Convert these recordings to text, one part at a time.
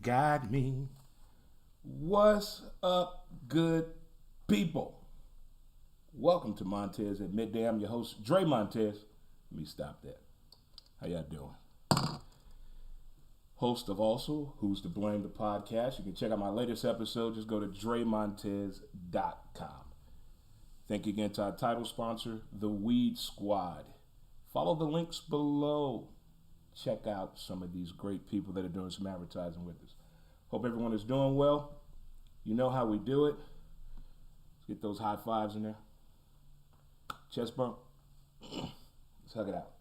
Guide me. What's up, good people? Welcome to Montez at Midday. I'm your host, Dre Montez. Let me stop that. How y'all doing? Host of also Who's to Blame the podcast. You can check out my latest episode. Just go to DreMontez.com. Thank you again to our title sponsor, The Weed Squad. Follow the links below. Check out some of these great people that are doing some advertising with us. Hope everyone is doing well. You know how we do it. Let's get those high fives in there. Chest bump. Let's hug it out.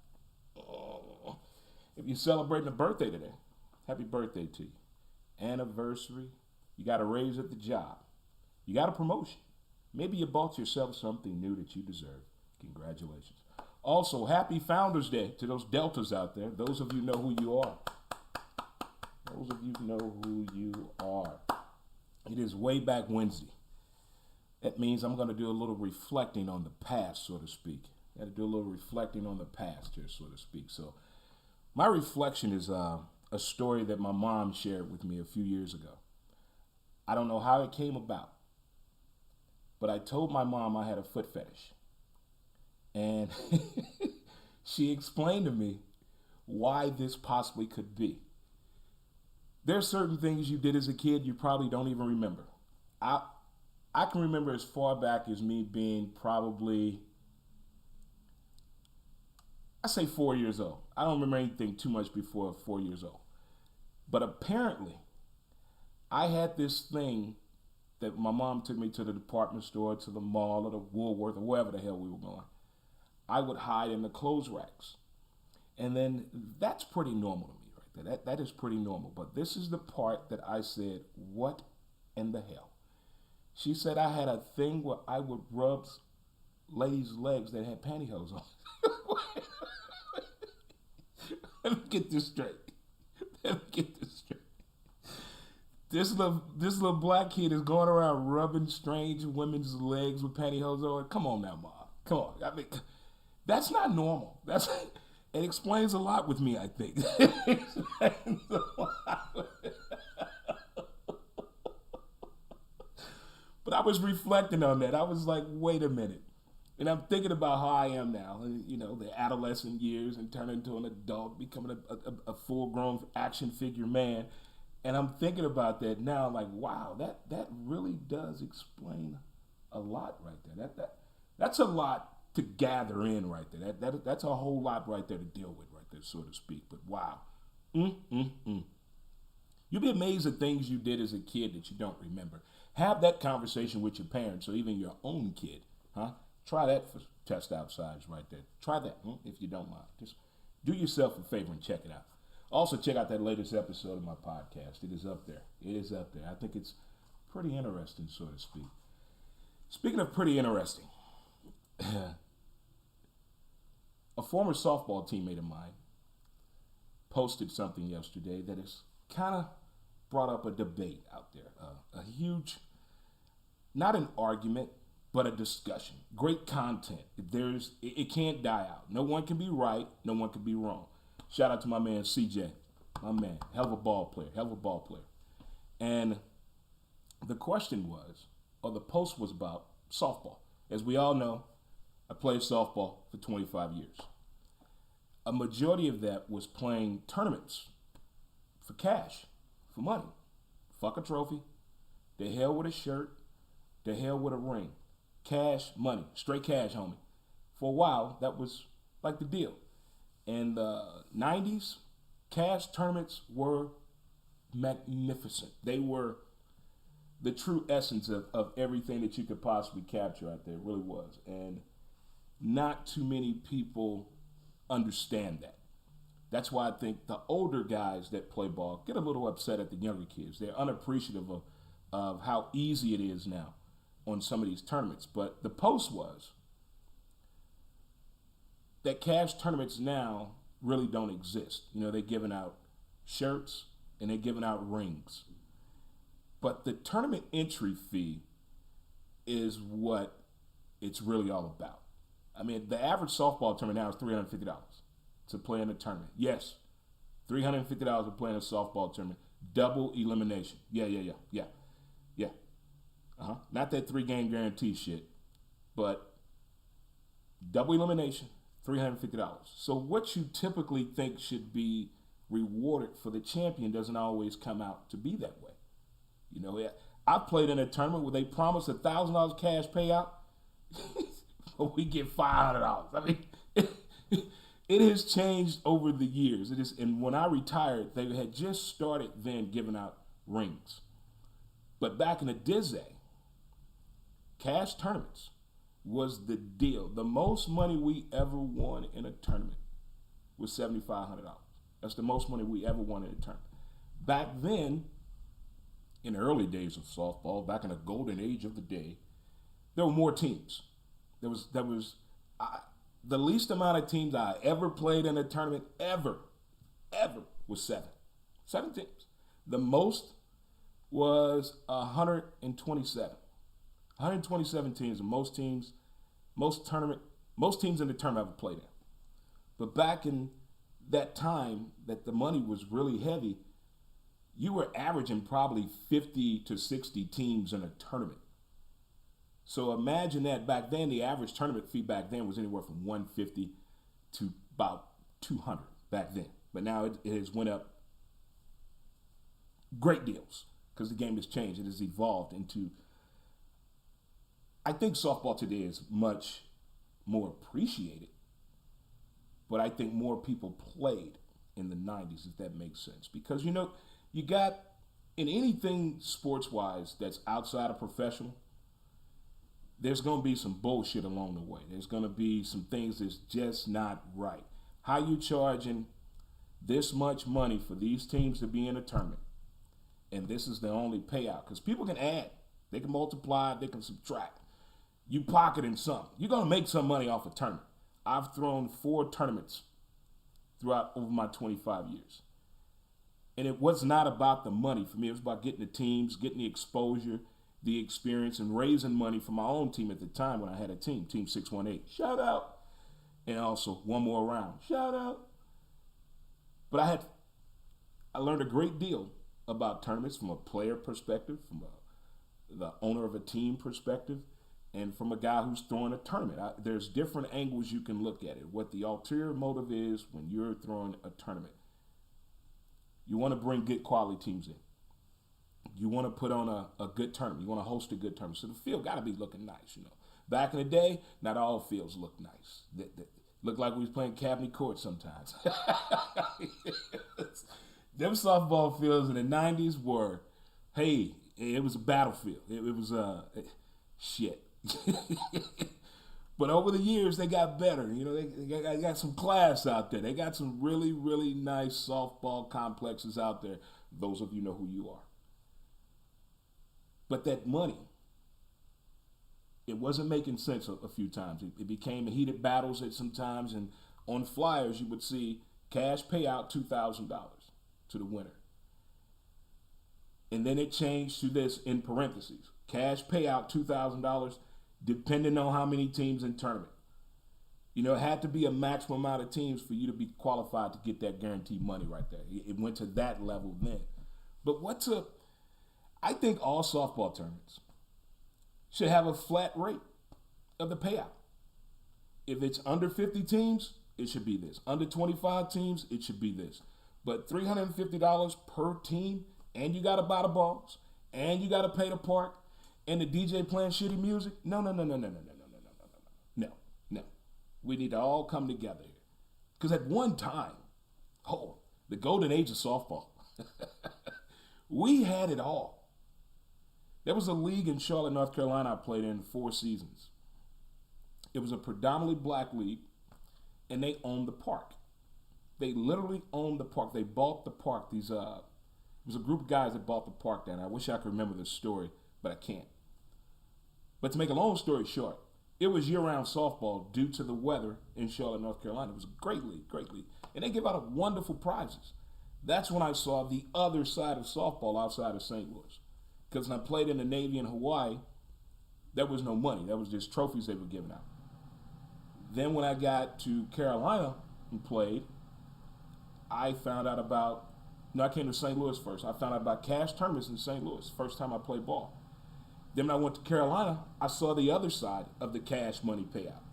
If you're celebrating a birthday today, happy birthday to you. Anniversary. You got a raise at the job. You got a promotion. Maybe you bought yourself something new that you deserve. Congratulations. Also, happy Founders Day to those Deltas out there. Those of you know who you are. Those of you know who you are. It is way back Wednesday. That means I'm going to do a little reflecting on the past, so to speak. Got to do a little reflecting on the past here, so to speak. So my reflection is a story that my mom shared with me a few years ago. I don't know how it came about, but I told my mom I had a foot fetish. And she explained to me why this possibly could be. There's certain things you did as a kid you probably don't even remember. I can remember as far back as me being probably, I say 4 years old. I don't remember anything too much before 4 years old. But apparently, I had this thing that my mom took me to the department store, to the mall, or the Woolworth, or wherever the hell we were going. I would hide in the clothes racks. And then that's pretty normal to me right there. That is pretty normal. But this is the part that I said, what in the hell? She said I had a thing where I would rub ladies' legs that had pantyhose on. Let me get this straight. This little black kid is going around rubbing strange women's legs with pantyhose on. Come on now, Mom. Come on. I mean, that's not normal. It explains a lot with me, I think. It explains a lot. But I was reflecting on that. I was like, wait a minute. And I'm thinking about how I am now, you know, the adolescent years and turning into an adult, becoming a full-grown action figure man. And I'm thinking about that now, like, wow, that really does explain a lot right there. That's a lot to gather in right there. That's a whole lot right there to deal with right there, so to speak. But wow. You'll be amazed at things you did as a kid that you don't remember. Have that conversation with your parents or even your own kid. Try that for test out size right there. Try that if you don't mind. Just do yourself a favor and check it out. Also, check out that latest episode of my podcast. It is up there. I think it's pretty interesting, so to speak. Speaking of pretty interesting, a former softball teammate of mine posted something yesterday that has kind of brought up a debate out there. A huge, not an argument, but a discussion. Great content. It can't die out. No one can be right. No one can be wrong. Shout out to my man CJ. My man. Hell of a ball player. And the question was, or the post was about softball. As we all know, I played softball for 25 years. A majority of that was playing tournaments for cash, for money. Fuck a trophy. The hell with a shirt. The hell with a ring. Cash, money. Straight cash, homie. For a while, that was like the deal. In the 90s, cash tournaments were magnificent. They were the true essence of everything that you could possibly capture out there. It really was. And not too many people understand that. That's why I think the older guys that play ball get a little upset at the younger kids. They're unappreciative of how easy it is now on some of these tournaments. But the post was that cash tournaments now really don't exist. You know, they're giving out shirts and they're giving out rings. But the tournament entry fee is what it's really all about. I mean, the average softball tournament now is $350 to play in a tournament. Yes, $350 to play in a softball tournament. Double elimination. Yeah. Not that 3-game guarantee shit, but double elimination, $350. So what you typically think should be rewarded for the champion doesn't always come out to be that way. You know, I played in a tournament where they promised $1,000 cash payout, but we get $500. I mean, it has changed over the years. It is, and when I retired, they had just started then giving out rings. But back in the day, cash tournaments was the deal. The most money we ever won in a tournament was $7,500. That's the most money we ever won in a tournament. Back then, in the early days of softball, back in the golden age of the day, there were more teams. There was the least amount of teams I ever played in a tournament ever was 7. 7 teams. The most was 127. 127 teams, and most teams in the tournament I ever played in. But back in that time that the money was really heavy, you were averaging probably 50 to 60 teams in a tournament. So imagine that back then, the average tournament fee back then was anywhere from $150 to about $200 back then. But now it has went up great deals because the game has changed. It has evolved into, I think softball today is much more appreciated, but I think more people played in the 90s, if that makes sense. Because, you know, you got, in anything sports-wise that's outside of professional, there's going to be some bullshit along the way. There's going to be some things that's just not right. How you charging this much money for these teams to be in a tournament, and this is the only payout? Because people can add, they can multiply, they can subtract. You pocketing something. You're going to make some money off a tournament. I've thrown 4 tournaments throughout over my 25 years. And it was not about the money for me. It was about getting the teams, getting the exposure, the experience, and raising money for my own team at the time when I had a team, Team 618. Shout out. And also one more round. Shout out. But I learned a great deal about tournaments from a player perspective, from the owner of a team perspective, and from a guy who's throwing a tournament. There's different angles you can look at it. What the ulterior motive is when you're throwing a tournament. You want to bring good quality teams in. You want to put on a good tournament. You want to host a good tournament. So the field got to be looking nice, you know. Back in the day, not all fields looked nice. They looked like we was playing Cabinet Court sometimes. Them softball fields in the 90s were, hey, it was a battlefield. It was shit. But over the years, they got better. You know, they got some class out there. They got some really, really nice softball complexes out there. Those of you know who you are. But that money, it wasn't making sense a few times. It became heated battles at some times, and on flyers you would see cash payout $2,000 to the winner. And then it changed to this in parentheses. Cash payout $2,000 depending on how many teams in tournament. You know, it had to be a maximum amount of teams for you to be qualified to get that guaranteed money right there. It went to that level then. But I think all softball tournaments should have a flat rate of the payout. If it's under 50 teams, it should be this. Under 25 teams, it should be this. But $350 per team, and you got to buy the balls, and you got to pay the park, and the DJ playing shitty music? No. We need to all come together here. Because at one time, the golden age of softball, we had it all. There was a league in Charlotte, North Carolina I played in 4 seasons. It was a predominantly black league, and they owned the park. They literally owned the park. They bought the park. It was a group of guys that bought the park down there. I wish I could remember this story, but I can't. But to make a long story short, it was year-round softball due to the weather in Charlotte, North Carolina. It was a great league. And they give out wonderful prizes. That's when I saw the other side of softball outside of St. Louis. Because when I played in the Navy in Hawaii, there was no money. That was just trophies they were giving out. Then when I got to Carolina and played, I found out about No, I came to St. Louis first. I found out about cash tournaments in St. Louis. First time I played ball. Then when I went to Carolina, I saw the other side of the cash money payout.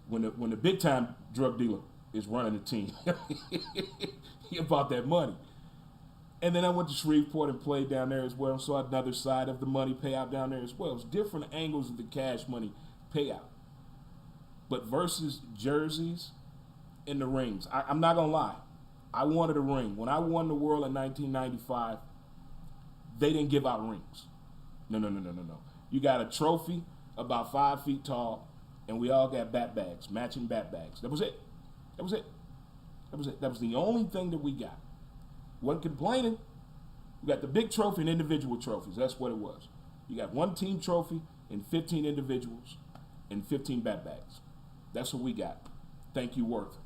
When the big time drug dealer is running the team, he about that money. And then I went to Shreveport and played down there as well, and saw another side of the money payout down there as well. It's different angles of the cash money payout. But versus jerseys and the rings, I'm not going to lie. I wanted a ring. When I won the world in 1995, they didn't give out rings. No. You got a trophy about 5 feet tall, and we all got bat bags, matching bat bags. That was it. That was the only thing that we got. Wasn't complaining. We got the big trophy and individual trophies. That's what it was. You got one team trophy and 15 individuals and 15 bat bags. That's what we got. Thank you, Worth.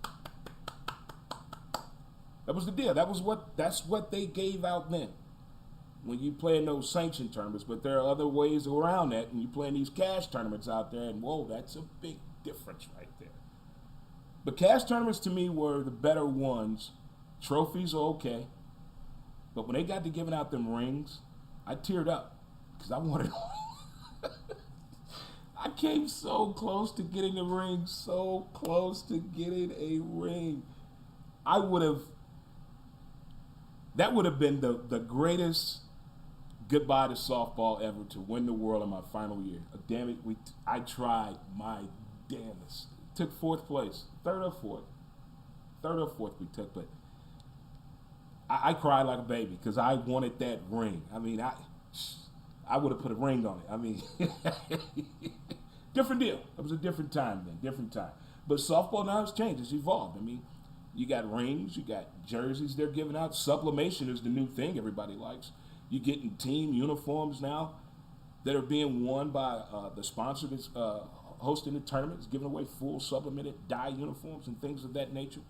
That was the deal. That's what they gave out then. When you play in those sanctioned tournaments, but there are other ways around that, and you play in these cash tournaments out there, and whoa, that's a big difference right there. But cash tournaments to me were the better ones. Trophies are okay. But when they got to giving out them rings, I teared up because I wanted a ring. I came so close to getting a ring, so close to getting a ring. That would have been the greatest goodbye to softball ever, to win the world in my final year. Damn it, I tried my damnedest. Took fourth place, third or fourth we took, but I cried like a baby because I wanted that ring. I mean, I would have put a ring on it. I mean, different deal. It was a different time then, different time. But softball now has changed. It's evolved. I mean, you got rings, you got jerseys they're giving out. Sublimation is the new thing everybody likes. You're getting team uniforms now that are being worn by the sponsor that's hosting the tournament. Is giving away full sublimated dye uniforms and things of that nature.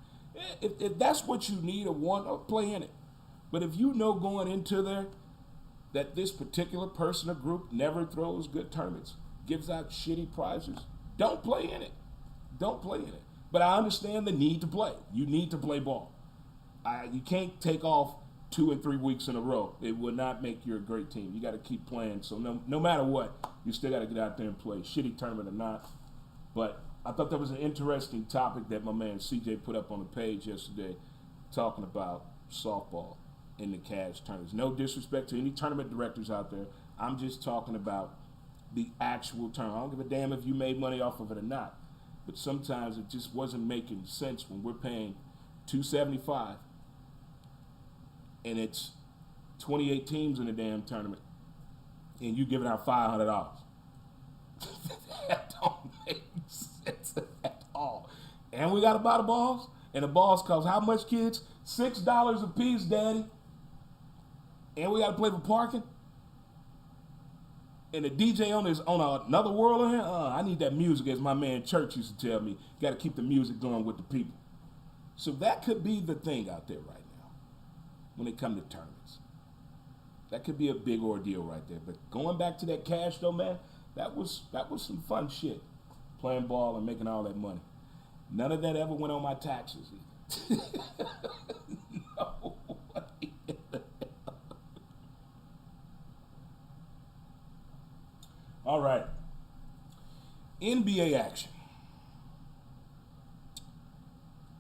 If that's what you need or want, play in it. But if you know going into there that this particular person or group never throws good tournaments, gives out shitty prizes, don't play in it. Don't play in it. But I understand the need to play. You need to play ball. You can't take off 2 and 3 weeks in a row. It will not make you a great team. You got to keep playing. So no matter what, you still got to get out there and play, shitty tournament or not. But I thought that was an interesting topic that my man CJ put up on the page yesterday, talking about softball in the cash tournaments. No disrespect to any tournament directors out there. I'm just talking about the actual tournament. I don't give a damn if you made money off of it or not. But sometimes it just wasn't making sense when we're paying $275 and it's 28 teams in the damn tournament and you giving out $500. That don't make sense at all. And we got to buy the balls, and the balls cost how much, kids? $6 a piece, daddy. And we got to play for parking. And the DJ on another world in here. I need that music, as my man Church used to tell me. Got to keep the music going with the people. So that could be the thing out there right now when it comes to tournaments. That could be a big ordeal right there. But going back to that cash though, man, that was some fun shit. Playing ball and making all that money. None of that ever went on my taxes. No. All right. NBA action.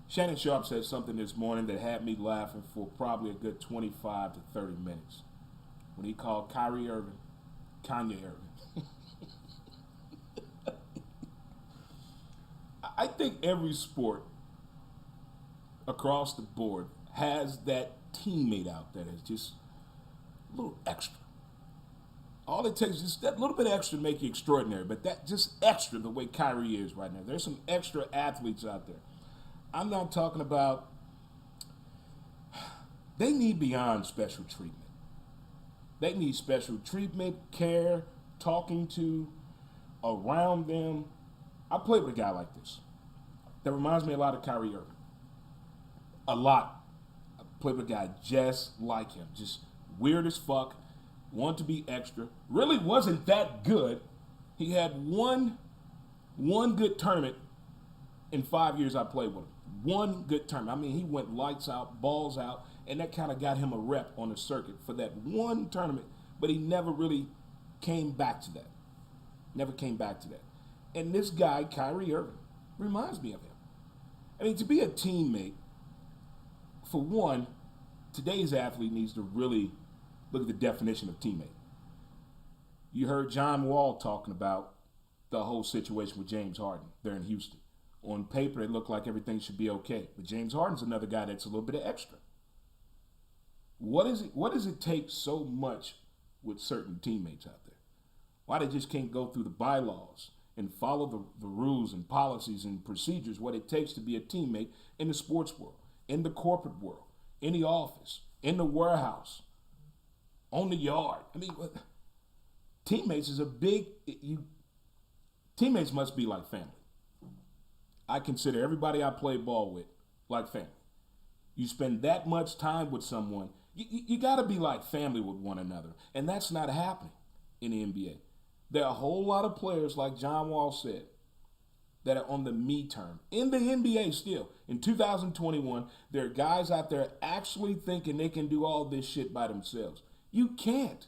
Shannon Sharp said something this morning that had me laughing for probably a good 25 to 30 minutes when he called Kyrie Irving Kanye Irving. I think every sport across the board has that teammate out there that's just a little extra. All it takes is just that little bit extra to make you extraordinary, but that just extra the way Kyrie is right now. There's some extra athletes out there. I'm not talking about, they need beyond special treatment. They need special treatment, care, talking to, around them. I played with a guy like this that reminds me a lot of Kyrie Irving. A lot. I played with a guy just like him, just weird as fuck, wanted to be extra, really wasn't that good. He had one good tournament in 5 years I played with him. One good tournament. I mean, he went lights out, balls out, And that kind of got him a rep on the circuit for that one tournament, but he never really came back to that. Never came back to that. And this guy, Kyrie Irving, reminds me of him. I mean, to be a teammate, for one, today's athlete needs to really look at the definition of teammate. You heard John Wall talking about the whole situation with James Harden there in Houston. On paper, it looked like everything should be okay. But James Harden's another guy that's a little bit of extra. What does it take so much with certain teammates out there? Why they just can't go through the bylaws and follow the rules and policies and procedures, what it takes to be a teammate in the sports world, in the corporate world, in the office, in the warehouse, on the yard. I mean, teammates is a big, teammates must be like family. I consider everybody I play ball with like family. You spend that much time with someone, you got to be like family with one another. And that's not happening in the NBA. There are a whole lot of players, like John Wall said, that are on the me term. In the NBA still, in 2021, there are guys out there actually thinking they can do all this shit by themselves. You can't.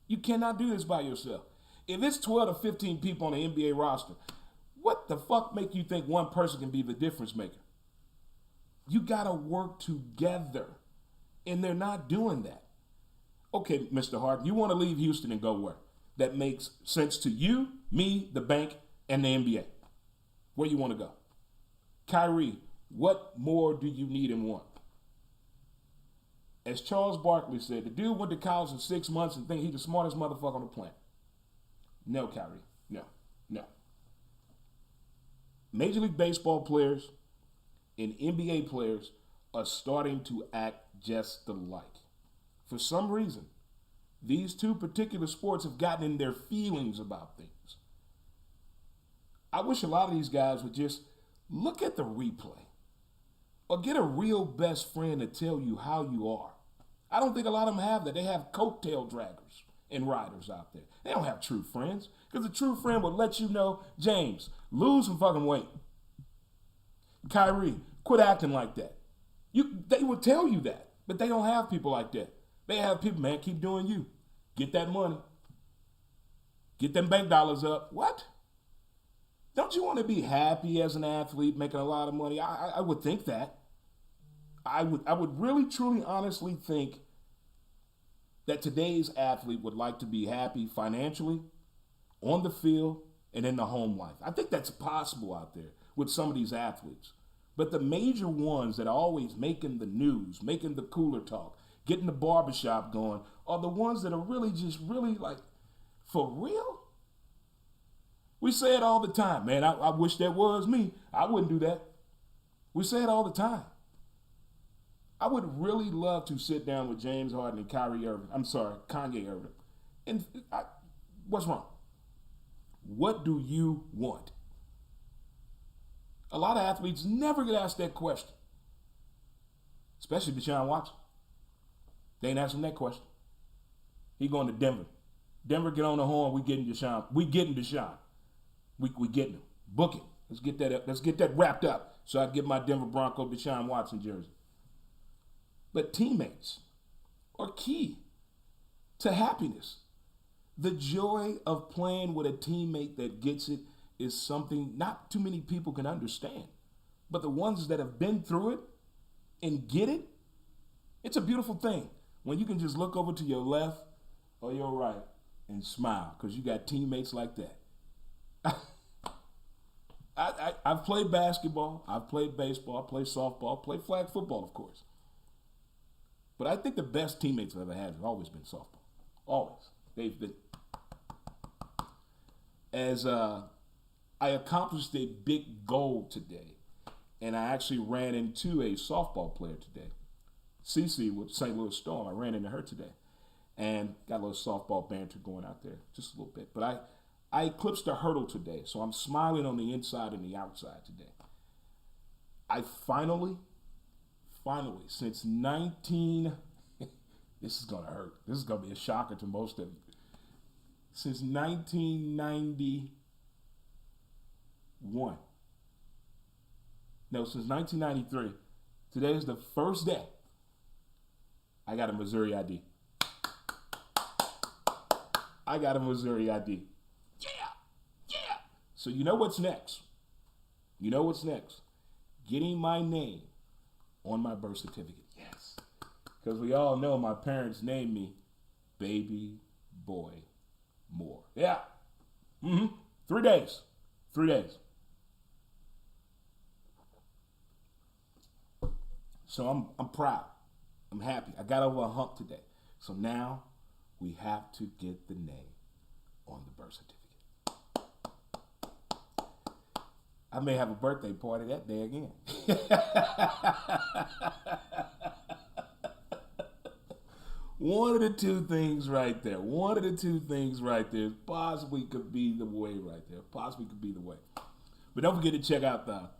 You cannot do this by yourself. If it's 12 to 15 people on the NBA roster, what the fuck make you think one person can be the difference maker? You got to work together, and they're not doing that. Okay, Mr. Harden, you want to leave Houston and go where? That makes sense to you, me, the bank, and the NBA. Where you want to go? Kyrie, what more do you need and want? As Charles Barkley said, the dude went to college in 6 months and think he's the smartest motherfucker on the planet. No, Kyrie. No. Major League Baseball players and NBA players are starting to act just alike. For some reason, these two particular sports have gotten in their feelings about things. I wish a lot of these guys would just look at the replay or get a real best friend to tell you how you are. I don't think a lot of them have that. They have coattail draggers and riders out there. They don't have true friends, because a true friend would let you know, James, lose some fucking weight. Kyrie, quit acting like that. They would tell you that, but they don't have people like that. They have people, man, keep doing you. Get that money. Get them bank dollars up. What? Don't you want to be happy as an athlete, making a lot of money? I would think that. I would really, truly, honestly think that today's athlete would like to be happy financially, on the field, and in the home life. I think that's possible out there with some of these athletes. But the major ones that are always making the news, making the cooler talk, getting the barbershop going, are the ones that are really just really like, for real? We say it all the time, man. I wish that was me. I wouldn't do that. We say it all the time. I would really love to sit down with James Harden and Kanye Irving. And what's wrong? What do you want? A lot of athletes never get asked that question. Especially Deshaun Watson. They ain't asking that question. He going to Denver. Denver, get on the horn. We getting Deshaun. We getting Deshaun. We getting him. Book it. Let's get that wrapped up so I can get my Denver Bronco Deshaun Watson jersey. But teammates are key to happiness. The joy of playing with a teammate that gets it is something not too many people can understand. But the ones that have been through it and get it, it's a beautiful thing. When you can just look over to your left or your right and smile because you got teammates like that. I've played basketball, I've played baseball, I've played softball, played flag football, of course. But I think the best teammates I've ever had have always been softball. Always. They've been. As I accomplished a big goal today, and I actually ran into a softball player today. Cece with St. Louis Storm. I ran into her today. And got a little softball banter going out there, just a little bit. But I eclipsed a hurdle today, so I'm smiling on the inside and the outside today. I finally, since this is going to hurt. This is going to be a shocker to most of you. Since 1991. No, since 1993. Today is the first day I got a Missouri ID. I got a Missouri ID. Yeah, yeah. So you know what's next? You know what's next? Getting my name on my birth certificate. Yes. Because we all know my parents named me Baby Boy Moore. Yeah. 3 days. 3 days. So I'm proud. I'm happy. I got over a hump today. So now we have to get the name on the birth certificate. I may have a birthday party that day again. One of the two things right there. One of the two things right there possibly could be the way right there. Possibly could be the way. But don't forget to check out the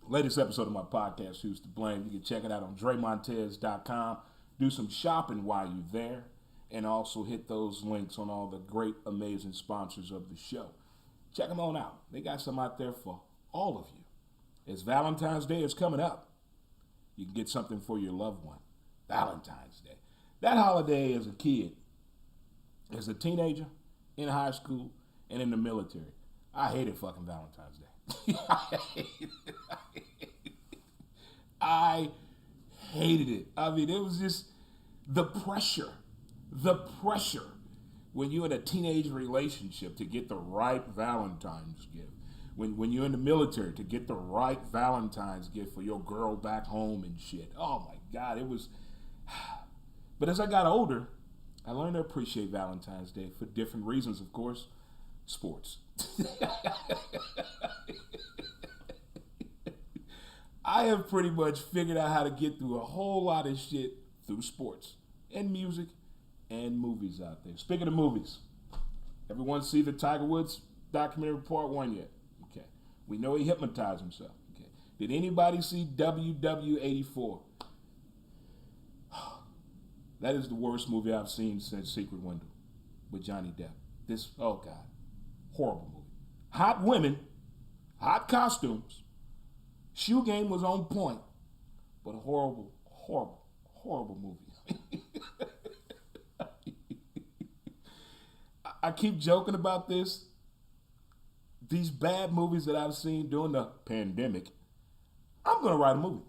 latest episode of my podcast, Who's to Blame. You can check it out on DreMontez.com. Do some shopping while you're there. And also hit those links on all the great, amazing sponsors of the show. Check them on out. They got some out there for all of you. As Valentine's Day is coming up, you can get something for your loved one. Valentine's Day. That holiday as a kid, as a teenager, in high school, and in the military, I hated fucking Valentine's Day. I hated it. I mean, it was just the pressure when you're in a teenage relationship to get the right Valentine's gift. When you're in the military to get the right Valentine's gift for your girl back home and shit. Oh my God, it was. But as I got older, I learned to appreciate Valentine's Day for different reasons, of course. Sports. I have pretty much figured out how to get through a whole lot of shit through sports and music and movies out there. Speaking of movies, everyone see the Tiger Woods documentary part 1 yet? Okay. We know he hypnotized himself. Okay. Did anybody see WW84? That is the worst movie I've seen since Secret Window with Johnny Depp. Oh God, horrible movie. Hot women, hot costumes, shoe game was on point, but a horrible, horrible, horrible movie. I keep joking about this. These bad movies that I've seen during the pandemic, I'm going to write a movie.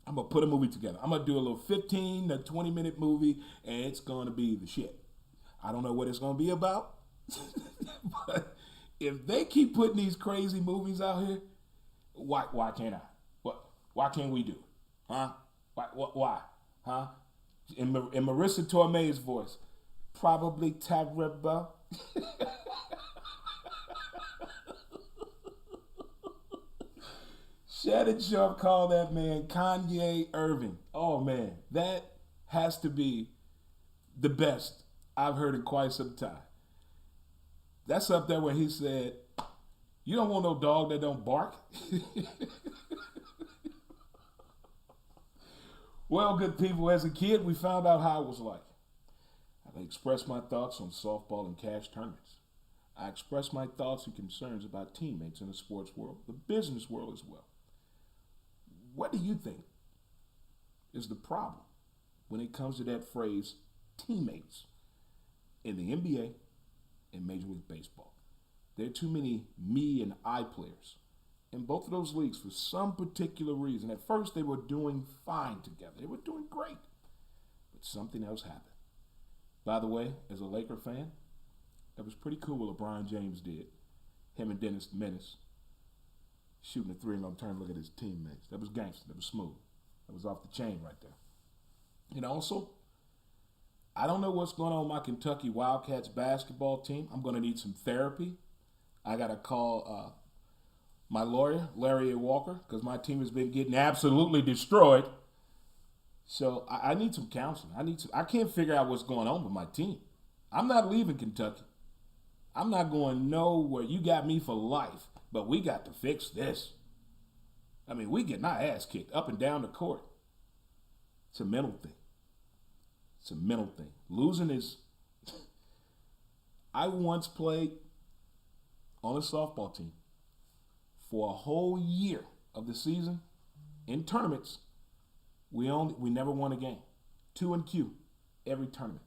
I'm going to put a movie together. I'm going to do a little 15 to 20 minute movie, and it's going to be the shit. I don't know what it's going to be about, but if they keep putting these crazy movies out here, why can't I? Why can't we do it? Huh? Why? Huh? In Marissa Tomei's voice, probably terrible. Shannon Sharp called that man Kanye Irving. Oh man, that has to be the best I've heard in quite some time. That's up there where he said, "You don't want no dog that don't bark." Well, good people, as a kid, we found out how it was like. I expressed my thoughts on softball and cash tournaments. I expressed my thoughts and concerns about teammates in the sports world, the business world as well. What do you think is the problem when it comes to that phrase, teammates, in the NBA and Major League Baseball? There are too many me and I players in both of those leagues for some particular reason. At first, they were doing fine together. They were doing great. But something else happened. By the way, as a Laker fan, that was pretty cool what LeBron James did. Him and Dennis the Menace shooting a three and I'm turning to look at his teammates. That was gangster. That was smooth. That was off the chain right there. And also, I don't know what's going on with my Kentucky Wildcats basketball team. I'm going to need some therapy. I got to call my lawyer, Larry Walker, because my team has been getting absolutely destroyed. So I need some counseling. I can't figure out what's going on with my team. I'm not leaving Kentucky. I'm not going nowhere. You got me for life. But we got to fix this. I mean, we getting our ass kicked up and down the court. It's a mental thing. It's a mental thing. Losing is... I once played on a softball team for a whole year of the season in tournaments. We never won a game. 2-2 every tournament.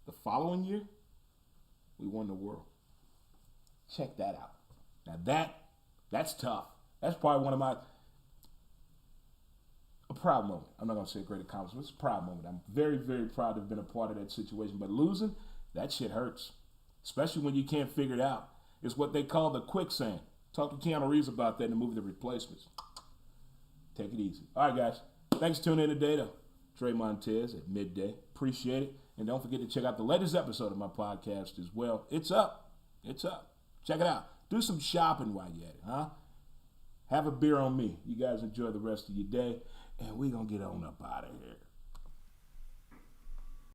The following year, we won the world. Check that out. Now that's tough. That's probably one of a proud moment. I'm not going to say a great accomplishment. It's a proud moment. I'm very, very proud to have been a part of that situation. But losing, that shit hurts, especially when you can't figure it out. It's what they call the quicksand. Talk to Keanu Reeves about that in the movie The Replacements. Take it easy. All right, guys. Thanks for tuning in today to Trey Montez at midday. Appreciate it. And don't forget to check out the latest episode of my podcast as well. It's up. It's up. Check it out. Do some shopping while you're at it, huh? Have a beer on me. You guys enjoy the rest of your day. And we're going to get on up out of here.